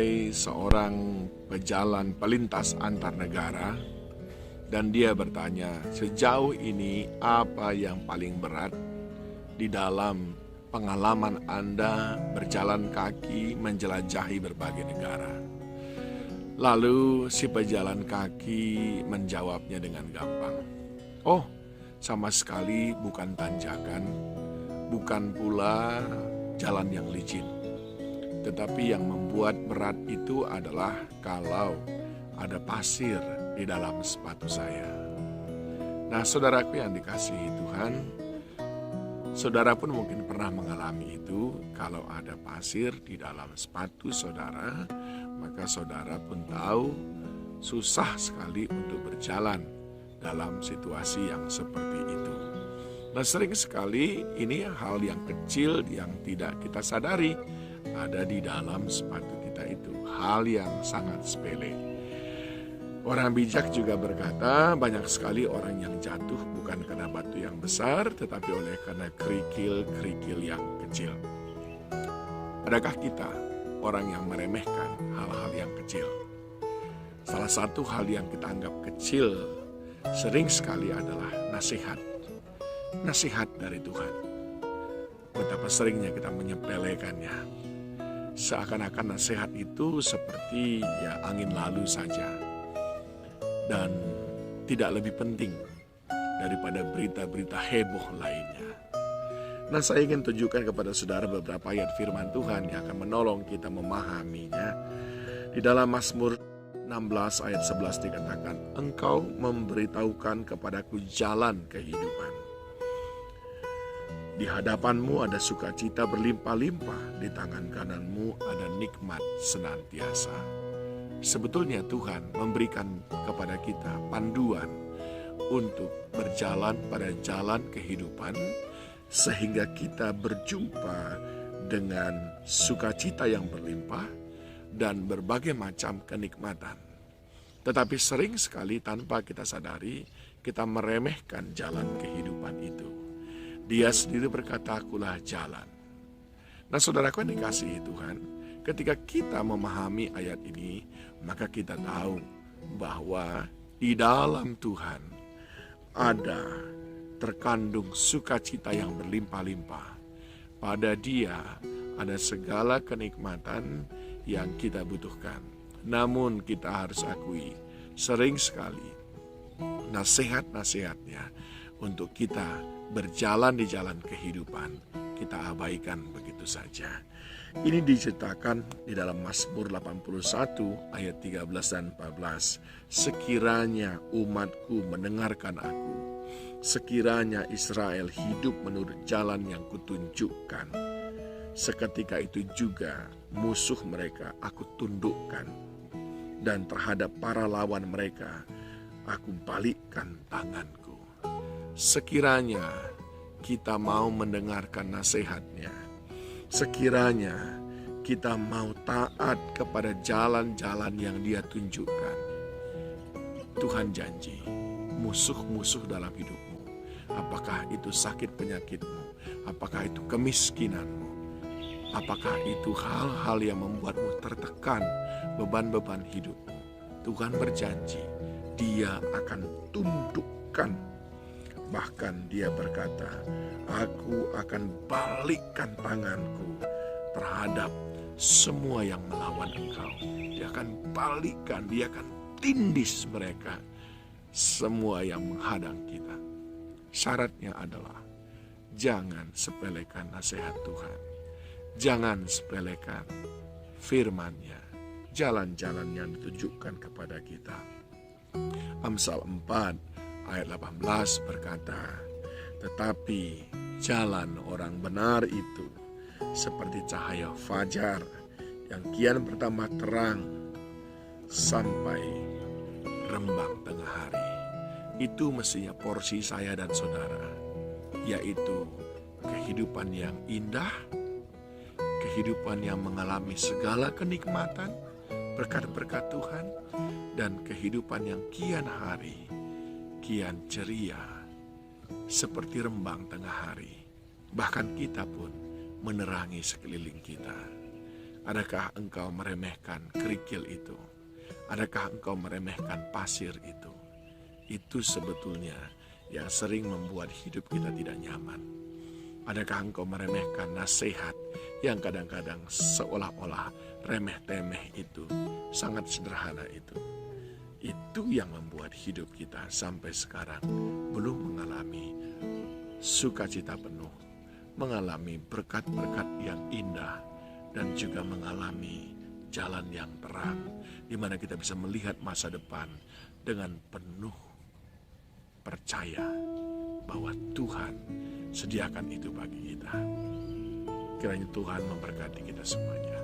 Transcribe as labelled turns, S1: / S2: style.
S1: sebagai seorang pejalan pelintas antar negara, dan dia bertanya, sejauh ini apa yang paling berat di dalam pengalaman Anda berjalan kaki menjelajahi berbagai negara? Lalu si pejalan kaki menjawabnya dengan gampang. Oh, sama sekali bukan tanjakan, bukan pula jalan yang licin. Tetapi yang membuat berat itu adalah kalau ada pasir di dalam sepatu saya. Nah, saudaraku yang dikasihi Tuhan, saudara pun mungkin pernah mengalami itu. Kalau ada pasir di dalam sepatu saudara, maka saudara pun tahu susah sekali untuk berjalan dalam situasi yang seperti itu. Nah, sering sekali ini hal yang kecil yang tidak kita sadari ada di dalam sepatu kita itu. Hal yang sangat sepele. Orang bijak juga berkata, banyak sekali orang yang jatuh bukan karena batu yang besar, tetapi oleh karena kerikil-kerikil yang kecil. Adakah kita orang yang meremehkan hal-hal yang kecil? Salah satu hal yang kita anggap kecil sering sekali adalah nasihat. Nasihat dari Tuhan. Betapa seringnya kita menyepelekannya. Seakan-akan nasihat itu seperti angin lalu saja. Dan tidak lebih penting daripada berita-berita heboh lainnya. Nah, saya ingin tunjukkan kepada saudara beberapa ayat firman Tuhan yang akan menolong kita memahaminya. Di dalam Mazmur 16 ayat 11 dikatakan, Engkau memberitahukan kepadaku jalan kehidupan. Di hadapanmu ada sukacita berlimpah-limpah, di tangan kananmu ada nikmat senantiasa. Sebetulnya Tuhan memberikan kepada kita panduan untuk berjalan pada jalan kehidupan, sehingga kita berjumpa dengan sukacita yang berlimpah dan berbagai macam kenikmatan. Tetapi sering sekali tanpa kita sadari, kita meremehkan jalan kehidupan itu. Dia sendiri berkata, akulah jalan. Nah, saudaraku yang dikasihi Tuhan, ketika kita memahami ayat ini, maka kita tahu bahwa di dalam Tuhan ada terkandung sukacita yang berlimpah-limpah. Pada Dia ada segala kenikmatan yang kita butuhkan. Namun kita harus akui, sering sekali nasihat-nasihatnya untuk kita berjalan di jalan kehidupan, kita abaikan begitu saja. Ini diceritakan di dalam Mazmur 81 ayat 13 dan 14. Sekiranya umatku mendengarkan aku, sekiranya Israel hidup menurut jalan yang kutunjukkan, seketika itu juga musuh mereka aku tundukkan, dan terhadap para lawan mereka aku balikkan tanganku. Sekiranya kita mau mendengarkan nasihatnya, sekiranya kita mau taat kepada jalan-jalan yang Dia tunjukkan, Tuhan janji musuh-musuh dalam hidupmu, apakah itu sakit penyakitmu, apakah itu kemiskinanmu, apakah itu hal-hal yang membuatmu tertekan, beban-beban hidupmu, Tuhan berjanji Dia akan tundukkan. Bahkan Dia berkata, aku akan balikkan tanganku terhadap semua yang melawan engkau. Dia akan balikkan, Dia akan tindis mereka, semua yang menghadang kita. Syaratnya adalah jangan sepelekan nasihat Tuhan. Jangan sepelekan firman-Nya, jalan-jalan yang ditunjukkan kepada kita. Amsal 4 ayat 18 berkata, tetapi jalan orang benar itu seperti cahaya fajar yang kian bertambah terang sampai rembang tengah hari. Itu mestinya porsi saya dan saudara, yaitu kehidupan yang indah, kehidupan yang mengalami segala kenikmatan, berkat-berkat Tuhan, dan kehidupan yang kian hari, kian ceria, seperti rembang tengah hari. Bahkan kita pun menerangi sekeliling kita. Adakah engkau meremehkan kerikil itu? Adakah engkau meremehkan pasir itu? Itu sebetulnya yang sering membuat hidup kita tidak nyaman. Adakah engkau meremehkan nasihat yang kadang-kadang seolah-olah remeh-temeh itu, sangat sederhana itu? Itu yang membuat hidup kita sampai sekarang belum mengalami sukacita penuh, mengalami berkat-berkat yang indah, dan juga mengalami jalan yang terang, di mana kita bisa melihat masa depan dengan penuh percaya bahwa Tuhan sediakan itu bagi kita. Kiranya Tuhan memberkati kita semuanya.